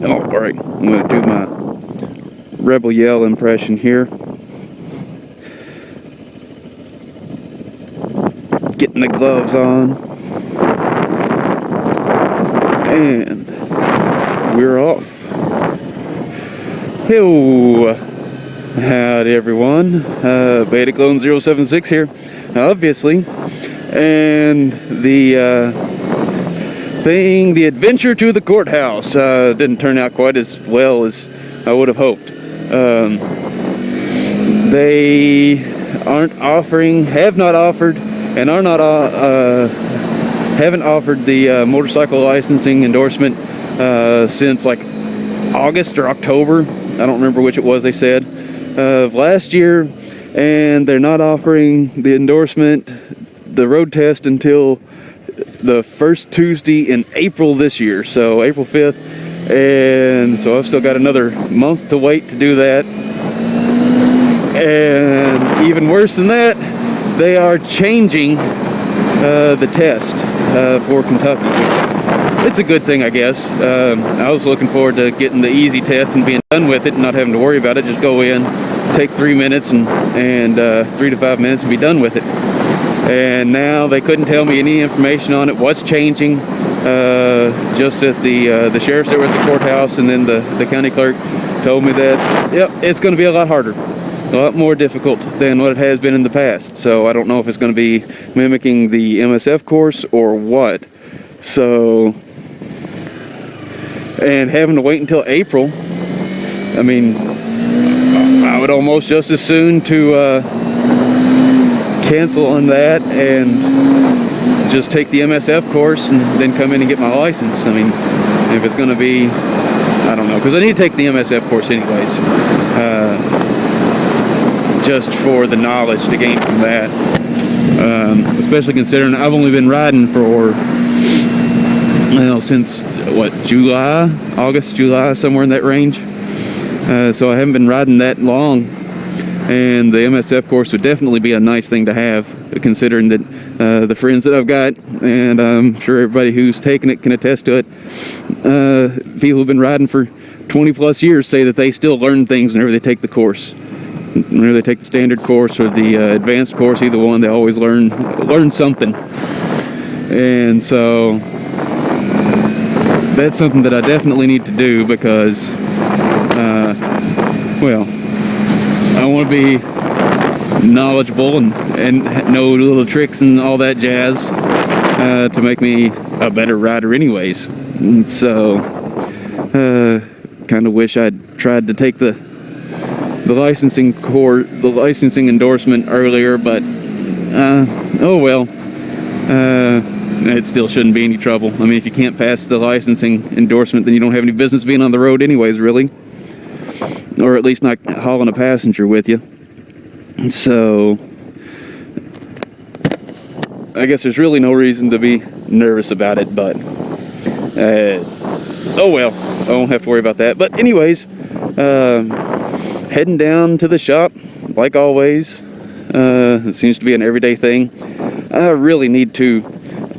Oh, alright, I'm going to do my Rebel Yell impression here. Getting the gloves on. And we're off. Hello. Howdy everyone. Beta Clone 076 here, obviously. And the adventure to the courthouse didn't turn out quite as well as I would have hoped. They aren't offering, have not offered, and are not haven't offered the motorcycle licensing endorsement since like August or October. I don't remember which it was, they said, of last year. And they're not offering the endorsement, the road test, until the first Tuesday in April this year, so April 5th. And so I've still got another month to wait to do that. And even worse than that, they are changing the test for Kentucky. It's a good thing, I guess. I was looking forward to getting the easy test and being done with it and not having to worry about it. Just go in, take 3 minutes and 3 to 5 minutes and be done with it. And now they couldn't tell me any information on it, what's changing. Just that the sheriffs that were at the courthouse and then the county clerk told me that, yep, it's going to be a lot harder, a lot more difficult than what it has been in the past. So I don't know if it's going to be mimicking the MSF course or what. So, and having to wait until April, I mean, I would almost just as soon to cancel on that and just take the MSF course and then come in and get my license. I mean, if it's going to be, I don't know, because I need to take the MSF course anyways, just for the knowledge to gain from that, especially considering I've only been riding for, well, since, what, August, July, somewhere in that range. So I haven't been riding that long, and the MSF course would definitely be a nice thing to have, considering that the friends that I've got, and I'm sure everybody who's taken it can attest to it, people who've been riding for 20 plus years say that they still learn things whenever they take the course. Whenever they take the standard course or the advanced course, either one, they always learn something. And so that's something that I definitely need to do because, well, I want to be knowledgeable and know little tricks and all that jazz to make me a better rider anyways. And so kind of wish I'd tried to take the licensing endorsement earlier, but oh well. It still shouldn't be any trouble. I mean, if you can't pass the licensing endorsement, then you don't have any business being on the road anyways, really. Or at least not hauling a passenger with you. So I guess there's really no reason to be nervous about it, but oh well, I won't have to worry about that. But anyways, heading down to the shop, like always. It seems to be an everyday thing. I really need to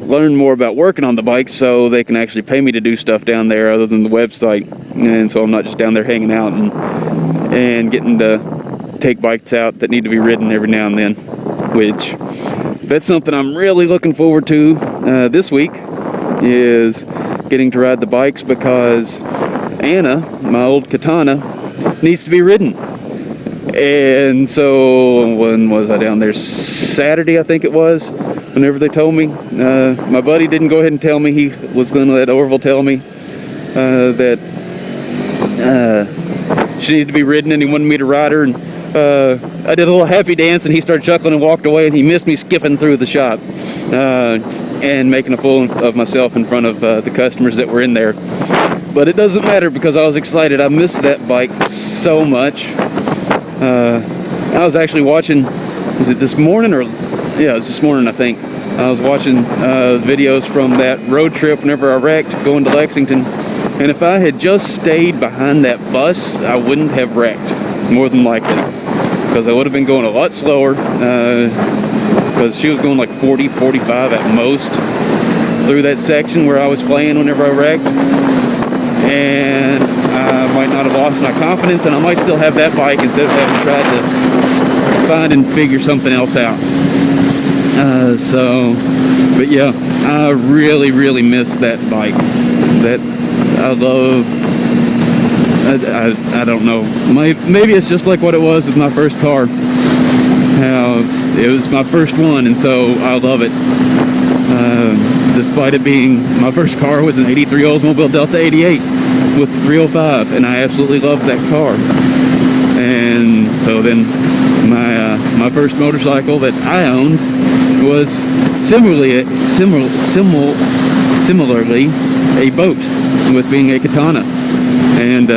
learn more about working on the bike so they can actually pay me to do stuff down there other than the website, and so I'm not just down there hanging out and getting to take bikes out that need to be ridden every now and then, which that's something I'm really looking forward to this week, is getting to ride the bikes, because Anna, my old Katana, needs to be ridden. And so when was I down there? Saturday, I think it was, whenever they told me. My buddy didn't go ahead and tell me. He was going to let Orville tell me that she needed to be ridden, and he wanted me to ride her. And I did a little happy dance, and he started chuckling and walked away, and he missed me skipping through the shop and making a fool of myself in front of the customers that were in there. But it doesn't matter, because I was excited. I missed that bike so much. I was actually watching, was it this morning or, yeah, it was this morning, I think. I was watching videos from that road trip whenever I wrecked going to Lexington. And if I had just stayed behind that bus, I wouldn't have wrecked, more than likely. Because I would have been going a lot slower, because she was going like 40, 45 at most through that section where I was playing whenever I wrecked. And might not have lost my confidence, and I might still have that bike instead of having tried to find and figure something else out. But yeah, I really, really miss that bike. That I love. I don't know. Maybe it's just like what it was with my first car. How it was my first one, and so I love it. Despite it being my first car was an '83 Oldsmobile Delta 88 with 305, and I absolutely loved that car. And so then my first motorcycle that I owned was similarly a boat, with being a Katana, and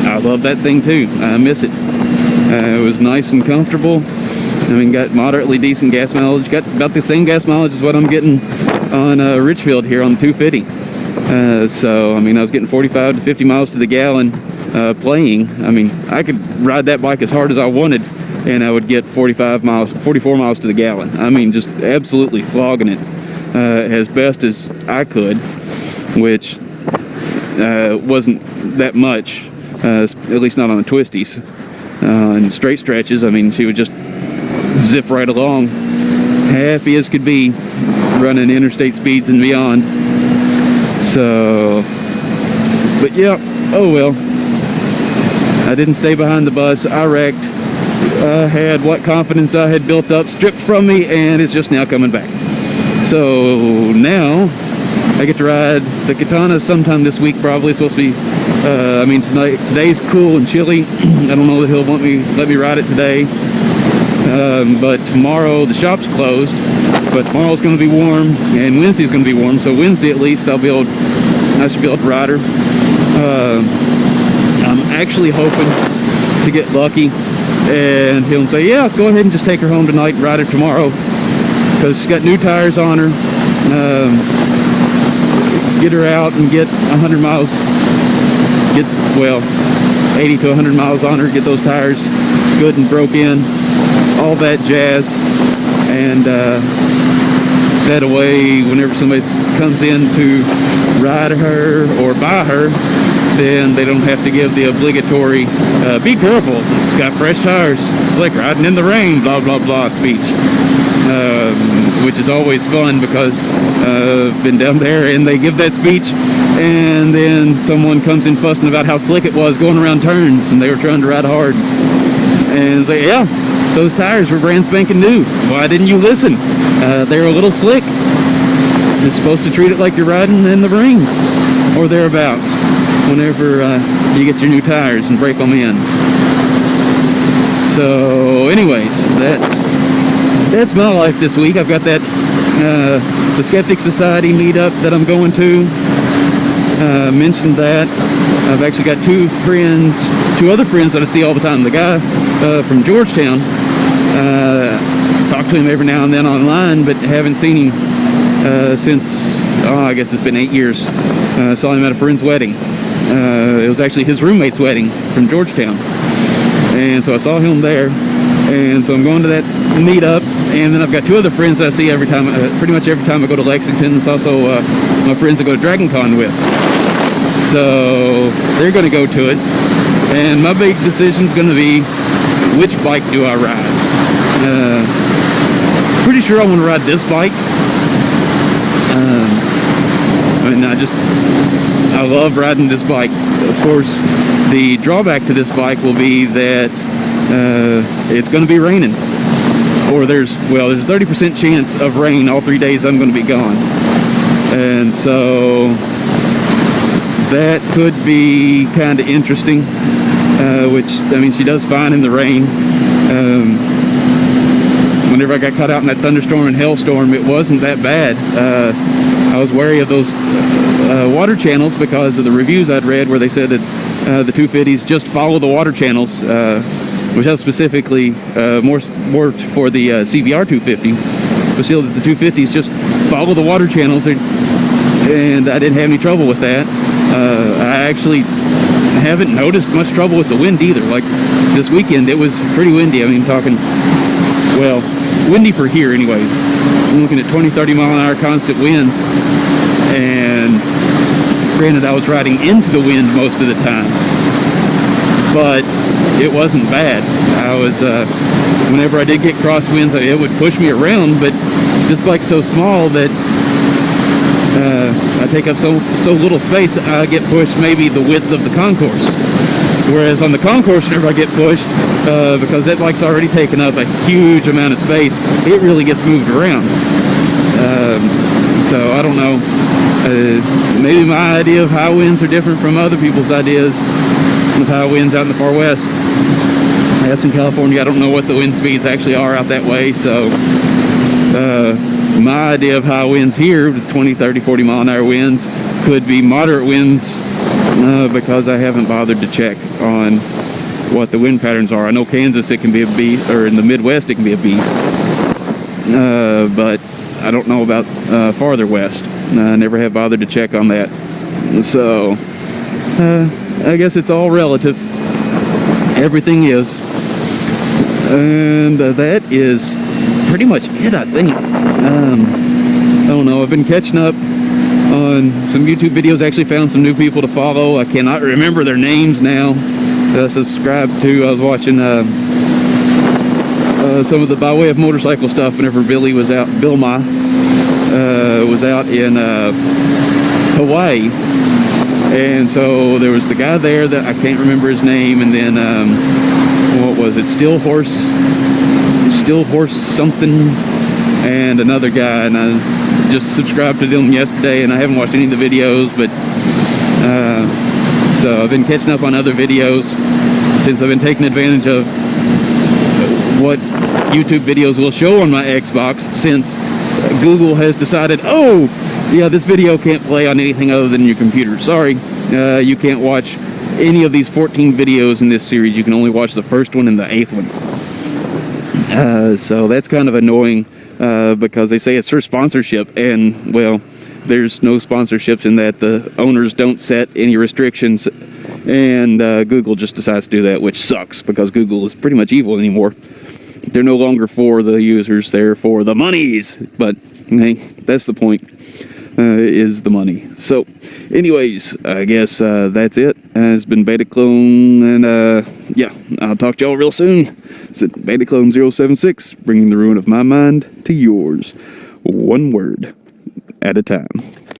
I love that thing too. I miss it. It was nice and comfortable. I mean, got moderately decent gas mileage. Got about the same gas mileage as what I'm getting on Richfield here on the 250. So I mean, I was getting 45 to 50 miles to the gallon playing. I mean, I could ride that bike as hard as I wanted, and I would get 44 miles to the gallon. I mean, just absolutely flogging it as best as I could, which wasn't that much, at least not on the twisties. And straight stretches, I mean, she would just zip right along, happy as could be, running interstate speeds and beyond. So, but yeah, oh well. I didn't stay behind the bus. I wrecked. I had what confidence I had built up stripped from me, and it's just now coming back. So now I get to ride the Katana sometime this week. Probably it's supposed to be. I mean, today's cool and chilly. I don't know that he'll let me ride it today. But tomorrow the shop's closed. But tomorrow's going to be warm, and Wednesday's going to be warm. So Wednesday at least I should be able to ride her. I'm actually hoping to get lucky, and he'll say, yeah, go ahead and just take her home tonight and ride her tomorrow, because she's got new tires on her. Get her out and get 100 miles, 80 to 100 miles on her, get those tires good and broke in, all that jazz, and that way whenever somebody comes in to ride her or buy her, then they don't have to give the obligatory be careful, it's got fresh tires, it's like riding in the rain, blah blah blah speech, which is always fun, because I've been down there and they give that speech, and then someone comes in fussing about how slick it was going around turns, and they were trying to ride hard, and say, yeah, those tires were brand spanking new, why didn't you listen? They're a little slick. You're supposed to treat it like you're riding in the rain or thereabouts whenever you get your new tires and break them in. So anyways, that's my life this week. I've got that the Skeptic Society meetup that I'm going to. Mentioned that. I've actually got two other friends that I see all the time. The guy from Georgetown, talk to him every now and then online, but haven't seen him since, I guess it's been 8 years. Saw him at a friend's wedding. It was actually his roommate's wedding from Georgetown. And so I saw him there. And so I'm going to that meetup. And then I've got two other friends that I see every time, pretty much every time I go to Lexington. It's also my friends I go to Dragon Con with. So they're going to go to it. And my big decision's going to be, which bike do I ride? Pretty sure I want to ride this bike. I love riding this bike. Of course, the drawback to this bike will be that it's going to be raining. Or there's a 30% chance of rain all 3 days I'm going to be gone. And so that could be kind of interesting, which, I mean, she does fine in the rain. Whenever I got caught out in that thunderstorm and hailstorm, it wasn't that bad. I was wary of those water channels because of the reviews I'd read where they said that the 250s just follow the water channels, which was specifically more for the CVR 250. But still, the 250s just follow the water channels, and I didn't have any trouble with that. I actually haven't noticed much trouble with the wind either. Like this weekend, it was pretty windy. I mean, talking, windy for here anyways. I'm looking at 20-30 mile an hour constant winds, and granted I was riding into the wind most of the time, but it wasn't bad. I was, whenever I did get crosswinds, it would push me around, but this bike's so small that I take up so little space, I get pushed maybe the width of the concourse. Whereas on the concourse, whenever I get pushed, because that bike's already taken up a huge amount of space, it really gets moved around. So I don't know. Maybe my idea of high winds are different from other people's ideas of high winds out in the far west. That's in California. I don't know what the wind speeds actually are out that way. So my idea of high winds here, 20, 30, 40 mile an hour winds, could be moderate winds because I haven't bothered to check on what the wind patterns are. I know Kansas it can be a beast, or in the Midwest it can be a beast, but I don't know about farther west. I never have bothered to check on that. So I guess it's all relative. Everything is. And that is pretty much it, I think. I don't know. I've been catching up on some YouTube videos. I actually found some new people to follow. I cannot remember their names now that I subscribed to. I was watching some of the By Way of Motorcycle stuff whenever Billy was out. Bill Ma was out in Hawaii. And so there was the guy there that I can't remember his name, and then what was it? Still Horse something, and another guy, and I just subscribed to them yesterday, and I haven't watched any of the videos, but so I've been catching up on other videos since I've been taking advantage of what YouTube videos will show on my Xbox, since Google has decided, oh yeah, this video can't play on anything other than your computer. Sorry, you can't watch any of these 14 videos in this series. You can only watch the first one and the 8th one. So that's kind of annoying because they say it's for sponsorship, and well, there's no sponsorships in that. The owners don't set any restrictions, and Google just decides to do that, which sucks because Google is pretty much evil anymore. They're no longer for the users, they're for the monies. But hey, that's the point. Is the money. So anyways, I guess that's it. It's been Beta Clone, and yeah, I'll talk to y'all real soon. It's Beta Clone 076, bringing the ruin of my mind to yours, one word at a time.